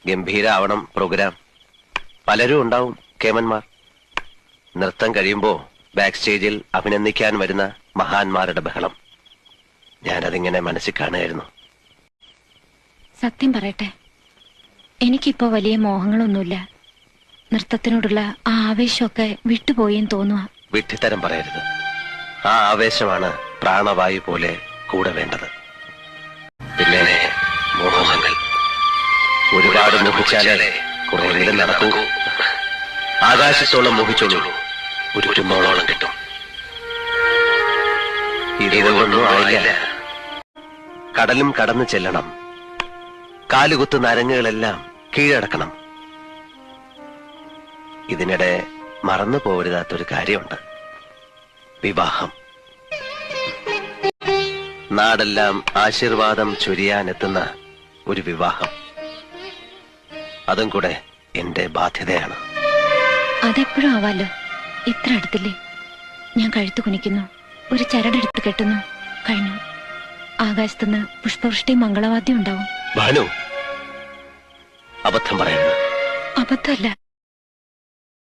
ഗംഭീരാവണം programme. പലരും ഉണ്ടാവും കേമന്മാർ. നൃത്തം കഴിയുമ്പോ ബാക്ക് സ്റ്റേജിൽ അഭിനന്ദിക്കാൻ വരുന്ന മഹാന്മാരുടെ ബഹളം. ഞാനതിങ്ങനെ മനസ്സിൽ കാണുകയായിരുന്നു. സത്യം പറയട്ടെ, എനിക്കിപ്പോ വലിയ മോഹങ്ങളൊന്നുമില്ല. നൃത്തത്തിനോടുള്ള ആ ആവേശമൊക്കെ വിട്ടുപോയെന്ന് തോന്നുക. വിഡ്ഢിത്തരം പറയരുത്. ആ ആവേശമാണ് പ്രാണവായു പോലെ കൂടെ വേണ്ടത്. പിന്നെ മോഹങ്ങൾ ഒരുപാട് മോഹിച്ചാലേ കുറെ നടക്കൂ. ആകാശത്തോളം മോഹിച്ചോളൂ, ഒരു കുന്നോളം കിട്ടും. ഇതുകൊണ്ടൊന്നും ആയില്ല. കടലും കടന്നു ചെല്ലണം. കാലുകുത്ത് നരങ്ങുകളെല്ലാം കീഴടക്കണം. ഇതിനിടെ മറന്നു പോരുതാത്തൊരു കാര്യമുണ്ട്. വിവാഹം. നാടെല്ലാം ആശീർവാദം ചൊരിയാനെത്തുന്ന ഒരു വിവാഹം. അതും കൂടെ എന്റെ ബാധ്യതയാണ്. അതെപ്പോഴും ആവാലോ. ഇത്ര അടുത്തില്ലേ? ഞാൻ കഴുത്തു കുനിക്കുന്നു, ഒരു ചരടെടുത്ത് കെട്ടുന്നു, കഴിഞ്ഞു. ആകാശത്തുനിന്ന് പുഷ്പവൃഷ്ടി മംഗളവാദ്യം ഉണ്ടാവും. ഭാനു, അബദ്ധം പറയരുത്. അബദ്ധമല്ല.